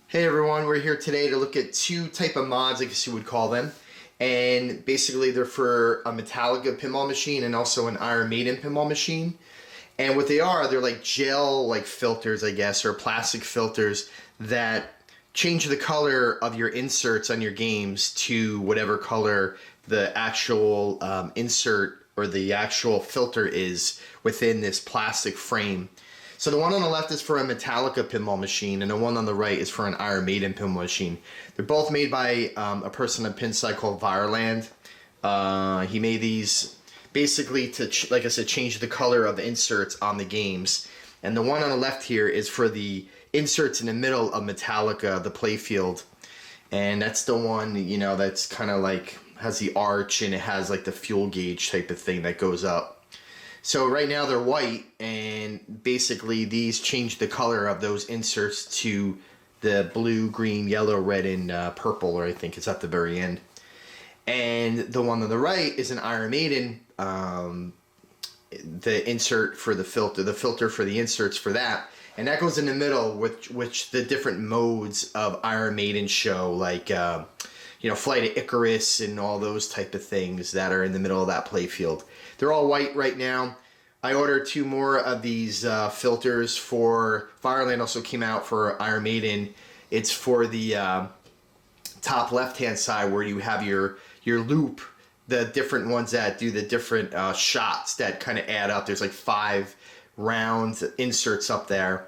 Hey everyone, we're here today to look at two type of mods, I guess you would call them. And basically they're for a Metallica pinball machine and also an Iron Maiden pinball machine. And what they are, they're like gel like filters, I guess, or plastic filters that change the color of your inserts on your games to whatever color the actual insert or the actual filter is within this plastic frame. So the one on the left is for a Metallica pinball machine, and the one on the right is for an Iron Maiden pinball machine. They're both made by a person at Pinside called Vireland. He made these basically to, like I said, change the color of the inserts on the games. And the one on the left here is for the inserts in the middle of Metallica, the playfield. And that's the one, you know, that's kind of like has the arch and it has like the fuel gauge type of thing that goes up. So right now they're white, and basically these change the color of those inserts to the blue, green, yellow, red, and purple, or I think it's at the very end. And the one on the right is an Iron Maiden, the insert for the filter for the inserts for that. And that goes in the middle, which the different modes of Iron Maiden show, like Flight of Icarus and all those type of things that are in the middle of that playfield. They're all white right now. I ordered two more of these filters for Fireland. Also came out for Iron Maiden. It's for the top left-hand side where you have your loop, the different ones that do the different shots that kind of add up. There's like 5 round inserts up there.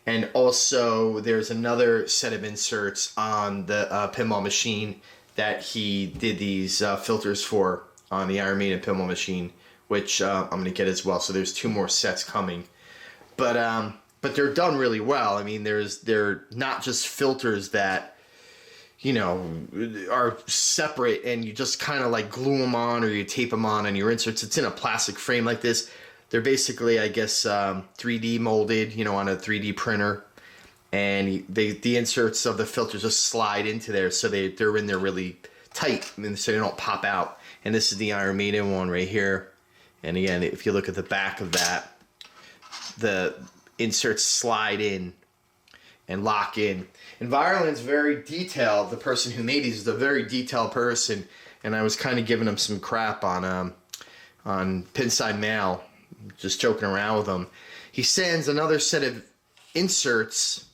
And also there's another set of inserts on the pinball machine that he did these filters for on the Iron Maiden pinball machine, which I'm going to get as well. So there's 2 more sets coming. But they're done really well. I mean, they're not just filters that, are separate and you just kind of like glue them on or you tape them on your inserts. It's in a plastic frame like this. They're basically, I guess, 3D molded, on a 3D printer. And the inserts of the filters just slide into there, so they're in there really tight, so they don't pop out. And this is the Iron Maiden one right here. And again, if you look at the back of that, the inserts slide in and lock in. And Vireland's very detailed. The person who made these is a very detailed person, and I was kind of giving him some crap on Pinside Mail, just joking around with him. He sends another set of inserts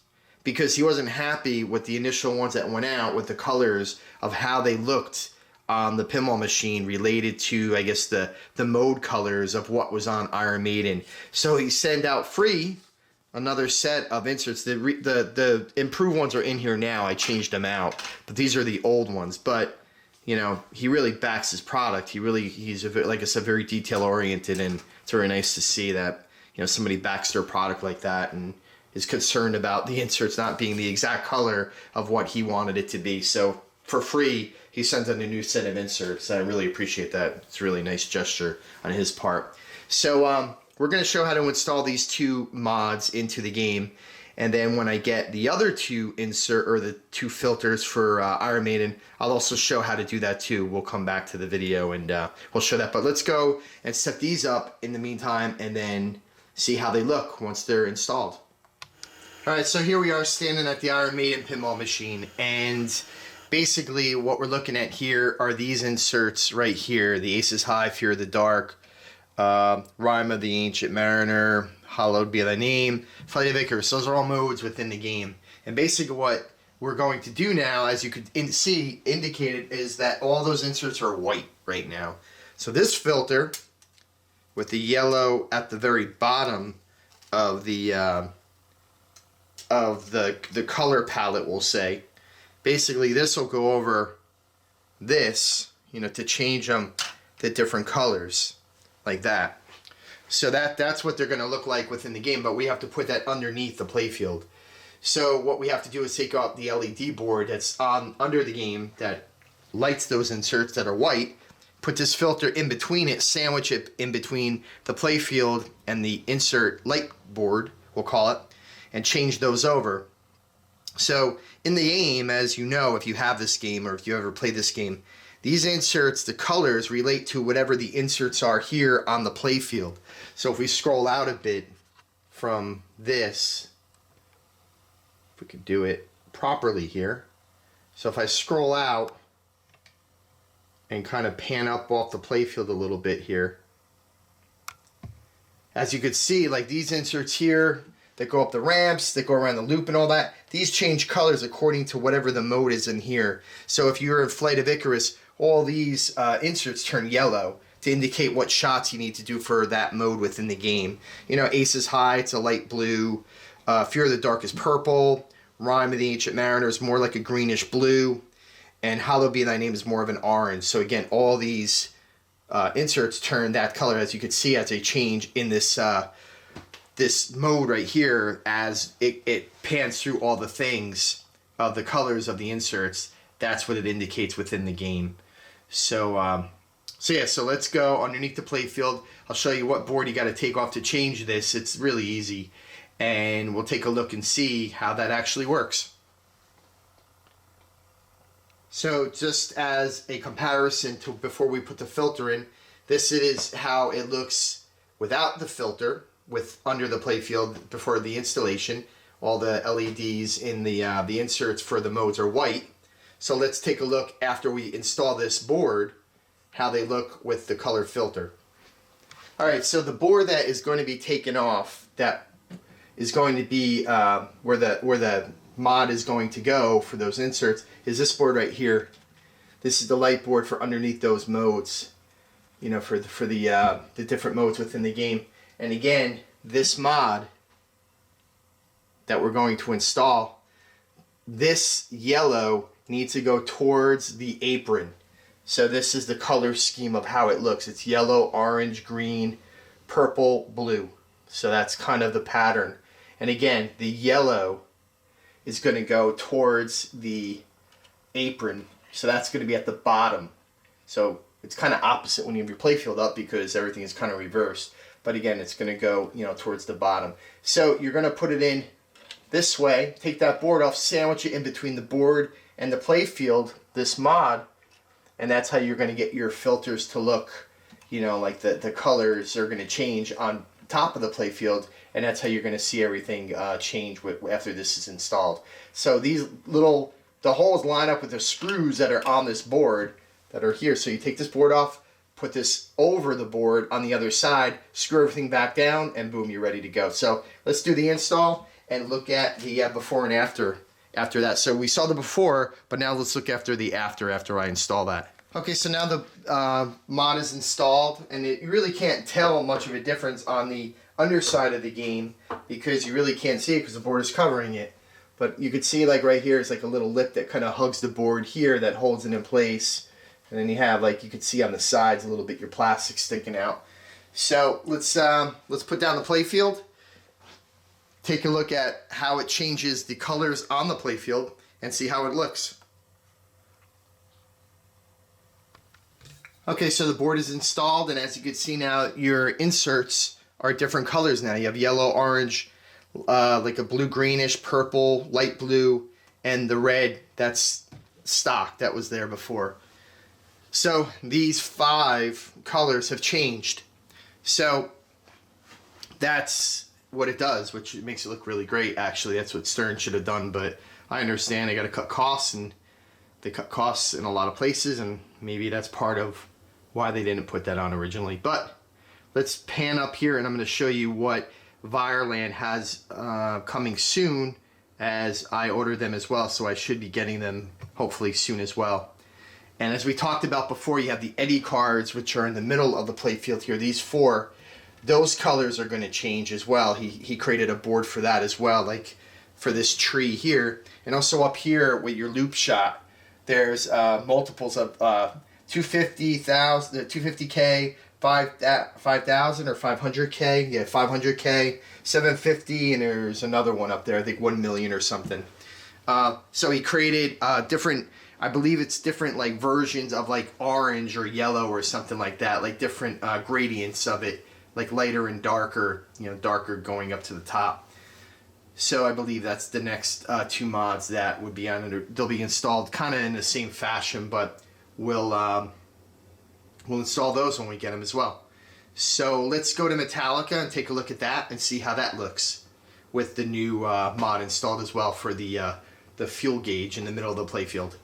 because he wasn't happy with the initial ones that went out with the colors of how they looked on the pinball machine related to, I guess, the mode colors of what was on Iron Maiden. So he sent out free another set of inserts. The improved ones are in here now. I changed them out, but these are the old ones. But he really backs his product. He's like I said, very detail oriented, and it's very nice to see that somebody backs their product like that and is concerned about the inserts not being the exact color of what he wanted it to be. So for free, he sent in a new set of inserts. I really appreciate that. It's a really nice gesture on his part. So we're going to show how to install these 2 mods into the game. And then when I get the other 2 the 2 filters for Iron Maiden, I'll also show how to do that too. We'll come back to the video and we'll show that. But let's go and set these up in the meantime and then see how they look once they're installed. Alright, so here we are standing at the Iron Maiden pinball machine, and basically what we're looking at here are these inserts right here. The Aces High, Fear of the Dark, Rime of the Ancient Mariner, Hallowed Be Thy Name, Flight of Icarus. Those are all modes within the game. And basically what we're going to do now, as you could see indicated, is that all those inserts are white right now. So this filter with the yellow at the very bottom of the color palette, we'll say, basically this will go over this, to change them to different colors like that. So that's what they're going to look like within the game, but we have to put that underneath the playfield. So what we have to do is take out the LED board that's under the game that lights those inserts that are white, put this filter in between it, sandwich it in between the playfield and the insert light board, we'll call it, and change those over. So in the game, as you know, if you have this game or if you ever play this game, these inserts, the colors relate to whatever the inserts are here on the playfield. So if we scroll out a bit from this, if we could do it, properly here. So if I scroll out and kind of pan up off the playfield a little bit here, as you can see, like these inserts here that go up the ramps, that go around the loop and all that, these change colors according to whatever the mode is in here. So if you're in Flight of Icarus, all these inserts turn yellow to indicate what shots you need to do for that mode within the game. You know, Ace is High, it's a light blue. Fear of the Dark is purple. Rime of the Ancient Mariner is more like a greenish blue. And Hallowed Be Thy Name is more of an orange. So again, all these inserts turn that color, as you can see, as a change in this this mode right here, as it pans through all the things of the colors of the inserts. That's what it indicates within the game. So so let's go underneath the playfield. I'll show you what board you got to take off to change this. It's really easy, and we'll take a look and see how that actually works. So just as a comparison to before we put the filter in, this is how it looks without the filter, with under the playfield before the installation. All the LEDs in the inserts for the modes are white. So let's take a look after we install this board, how they look with the color filter. Alright, so the board that is going to be taken off, that is going to be where the mod is going to go for those inserts, is this board right here. This is the light board for underneath those modes, you know, for the different modes within the game. And again, this mod that we're going to install, this yellow needs to go towards the apron. So this is the color scheme of how it looks. It's yellow, orange, green, purple, blue. So that's kind of the pattern. And again, the yellow is going to go towards the apron. So that's going to be at the bottom. So it's kind of opposite when you have your playfield up, because everything is kind of reversed. But again, it's going to go, you know, towards the bottom. So you're going to put it in this way, take that board off, sandwich it in between the board and the playfield, this mod, and that's how you're going to get your filters to look, you know, like the colors are going to change on top of the playfield, and that's how you're going to see everything change after this is installed. So these the holes line up with the screws that are on this board that are here. So you take this board off, put this over the board on the other side, screw everything back down, and boom, you're ready to go. So let's do the install and look at the before and after that. So we saw the before, but now let's look after the after I install that. Okay, so now the mod is installed, and you really can't tell much of a difference on the underside of the game, because you really can't see it because the board is covering it. But you can see, like right here, is like a little lip that kind of hugs the board here that holds it in place. And then you have, like, you can see on the sides a little bit your plastic sticking out. So let's put down the playfield. Take a look at how it changes the colors on the playfield and see how it looks. Okay, so the board is installed, and as you can see now, your inserts are different colors now. You have yellow, orange, like a blue-greenish, purple, light blue, and the red, that's stock, that was there before. So these 5 colors have changed. So that's what it does, which makes it look really great, actually. That's what Stern should have done, but I understand they got to cut costs, and they cut costs in a lot of places, and maybe that's part of why they didn't put that on originally. But let's pan up here, and I'm going to show you what Vireland has coming soon, as I ordered them as well, so I should be getting them hopefully soon as well. And as we talked about before, you have the Eddie cards, which are in the middle of the playfield here. These 4, those colors are going to change as well. He created a board for that as well, like for this tree here. And also up here with your loop shot, there's multiples of 250,000, 250K, 5,000 or 500K. Yeah, 500K, 750, and there's another one up there, I think 1 million or something. So he created different, I believe it's different like versions of like orange or yellow or something like that, like different gradients of it, like lighter and darker, you know, darker going up to the top. So I believe that's the next 2 mods that would be on. They'll be installed kind of in the same fashion, but we'll install those when we get them as well. So let's go to Metallica and take a look at that and see how that looks with the new mod installed as well for the the fuel gauge in the middle of the playfield.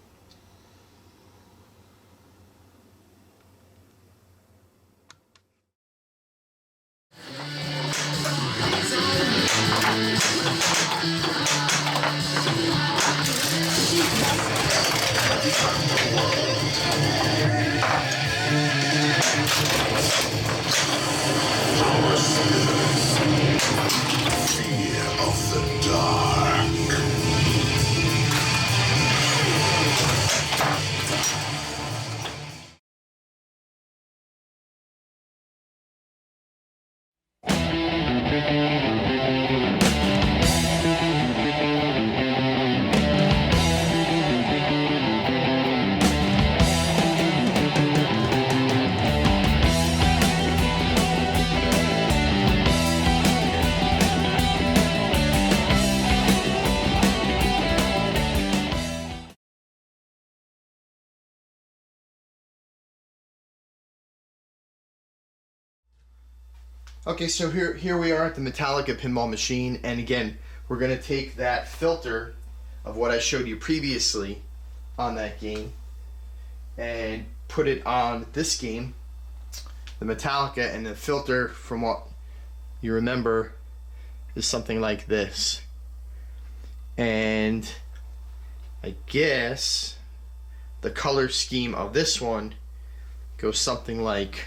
Fear of the dark. Okay, so here we are at the Metallica pinball machine, and again, we're going to take that filter of what I showed you previously on that game and put it on this game, the Metallica, and the filter, from what you remember, is something like this. And I guess the color scheme of this one goes something like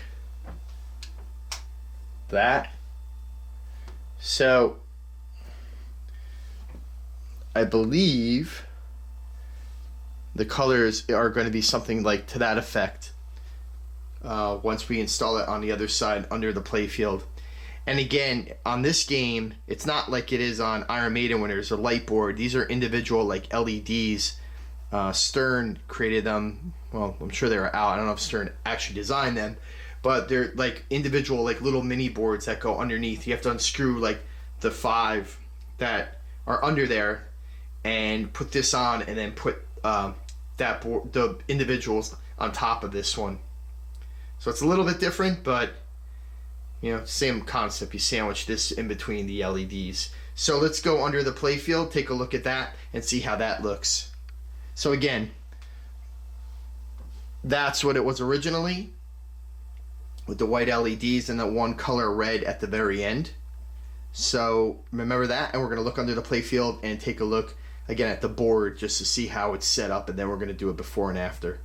that. So I believe the colors are going to be something like to that effect once we install it on the other side under the playfield. And again, on this game, it's not like it is on Iron Maiden when there's a light board. These are individual like LEDs. Stern created them. Well, I'm sure they were out. I don't know if Stern actually designed them, but they're like individual like little mini boards that go underneath. You have to unscrew like the 5 that are under there and put this on, and then put that board, the individuals, on top of this one. So it's a little bit different, but you know, same concept. You sandwich this in between the LEDs. So let's go under the playfield, take a look at that, and see how that looks. So again, that's what it was originally, with the white LEDs and that one color red at the very end. So remember that, and we're going to look under the playfield and take a look again at the board just to see how it's set up, and then we're going to do it before and after.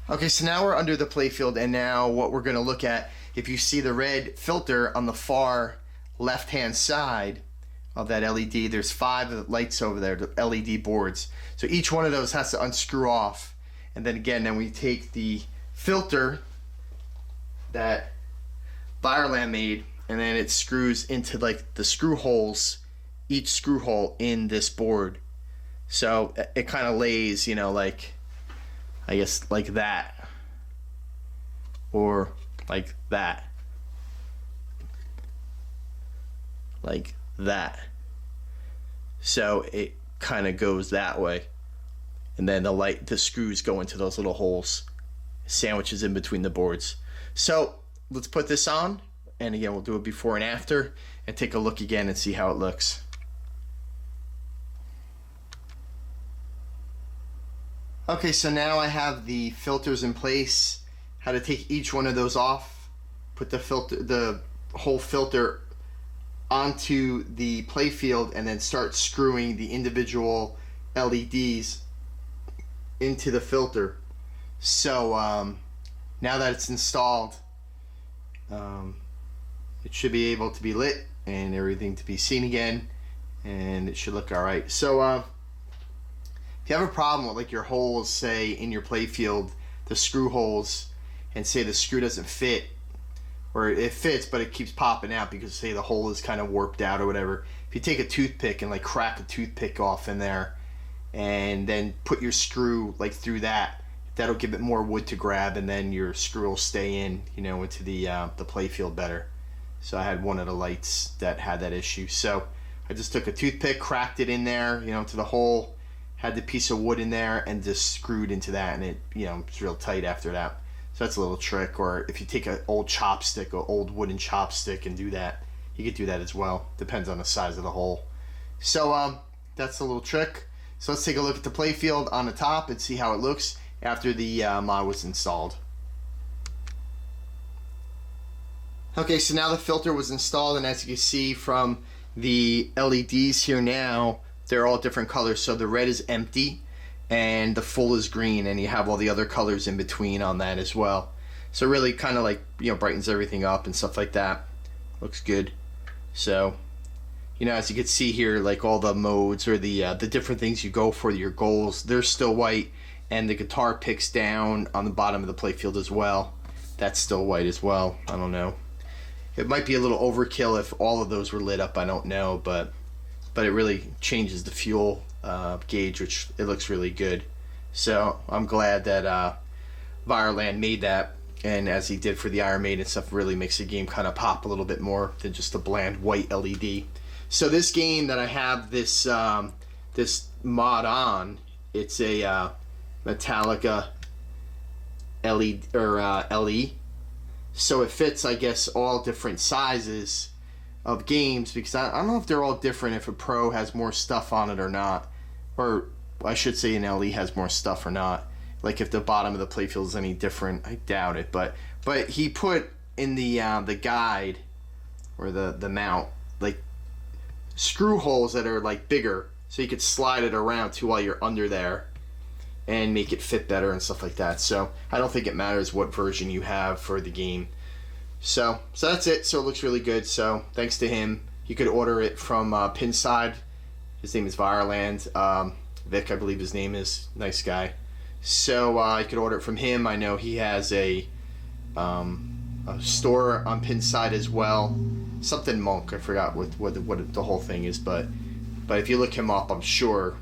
Okay, so now we're under the playfield, and now what we're going to look at, if you see the red filter on the far left hand side of that LED, there's 5 lights over there, the LED boards. So each one of those has to unscrew off, and then again, then we take the filter that Vireland made, and then it screws into like the screw holes, each screw hole in this board. So it kind of lays, you know, like, I guess like that, or like that, like that. So it kind of goes that way, and then the screws go into those little holes, sandwiches in between the boards. So let's put this on, and again, we'll do it before and after, and take a look again and see how it looks. Okay, so now I have the filters in place, how to take each one of those off, put the whole filter onto the playfield, and then start screwing the individual LEDs into the filter. So now that it's installed, it should be able to be lit and everything to be seen again, and it should look alright. So if you have a problem with like your holes, say in your playfield, the screw holes, and say the screw doesn't fit, or it fits but it keeps popping out because say the hole is kind of warped out or whatever, if you take a toothpick and like crack a toothpick off in there and then put your screw like through that, that'll give it more wood to grab, and then your screw will stay in, you know, into the playfield better. So I had one of the lights that had that issue, so I just took a toothpick, cracked it in there, you know, to the hole, had the piece of wood in there, and just screwed into that, and it, you know, it's real tight after that. So that's a little trick. Or if you take an old chopstick, an old wooden chopstick, and do that, you could do that as well. Depends on the size of the hole. So that's a little trick. So let's take a look at the playfield on the top and see how it looks after the mod was installed. Okay, so now the filter was installed, and as you can see from the LEDs here now, they're all different colors. So the red is empty and the full is green, and you have all the other colors in between on that as well. So really kind of like, you know, brightens everything up and stuff like that. Looks good. So, you know, as you can see here, like all the modes or the different things you go for, your goals, they're still white, and the guitar picks down on the bottom of the playfield as well. That's still white as well. I don't know. It might be a little overkill if all of those were lit up. I don't know, but it really changes the fuel gauge, which it looks really good. So I'm glad that Vireland made that, and as he did for the Iron Maiden stuff, really makes the game kind of pop a little bit more than just a bland white LED. So this game that I have this this mod on, it's a Metallica LED or LE. So it fits, I guess, all different sizes of games, because I don't know if they're all different, if a Pro has more stuff on it or not. Or I should say an LE has more stuff or not. Like if the bottom of the playfield is any different, I doubt it. But he put in the guide, or the mount, like screw holes that are like bigger, so you could slide it around too while you're under there and make it fit better and stuff like that. So I don't think it matters what version you have for the game. So that's it. So it looks really good. So thanks to him. You could order it from Pinside. His name is Vireland. Vic, I believe his name is. Nice guy. So you could order it from him. I know he has a store on Pinside as well. Something Monk. I forgot what the whole thing is, but if you look him up, I'm sure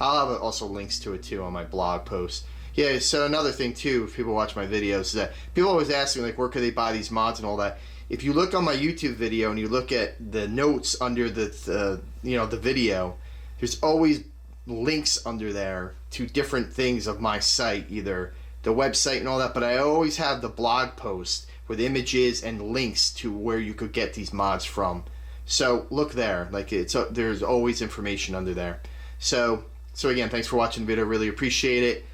I'll have also links to it too on my blog post. Yeah, so another thing too, if people watch my videos, is that people always ask me, like, where could they buy these mods and all that. If you look on my YouTube video and you look at the notes under the video, there's always links under there to different things of my site, either the website and all that, but I always have the blog post with images and links to where you could get these mods from. So look there, like there's always information under there. So again, thanks for watching the video. Really appreciate it.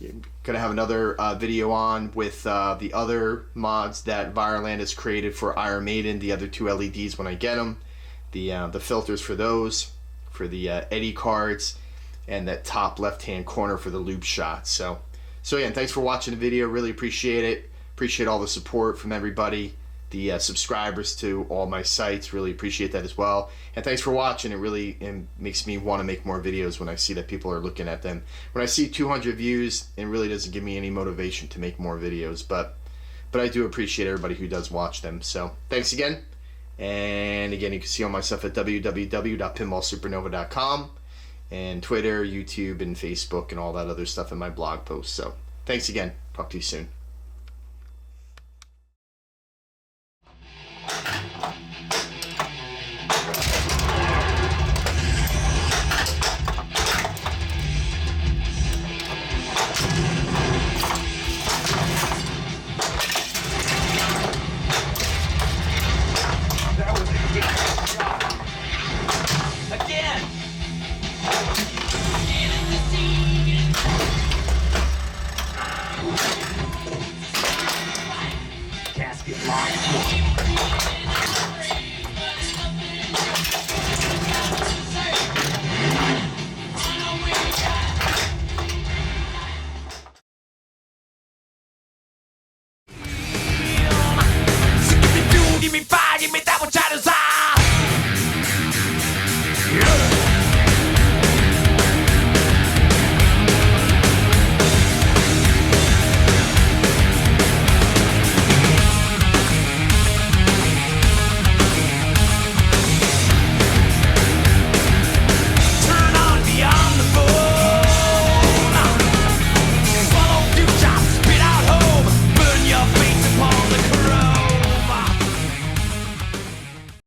You're gonna have another video on with the other mods that Vireland has created for Iron Maiden, the other two LEDs when I get them, the filters for those, for the Eddie cards, and that top left-hand corner for the loop shots. So again, thanks for watching the video. Really appreciate it. Appreciate all the support from everybody. The subscribers to all my sites, really appreciate that as well. And thanks for watching. It really makes me want to make more videos when I see that people are looking at them. When I see 200 views, it really doesn't give me any motivation to make more videos, but I do appreciate everybody who does watch them. So thanks again. And again, you can see all my stuff at www.pinballsupernova.com, and Twitter, YouTube, and Facebook, and all that other stuff in my blog post. So thanks again. Talk to you soon.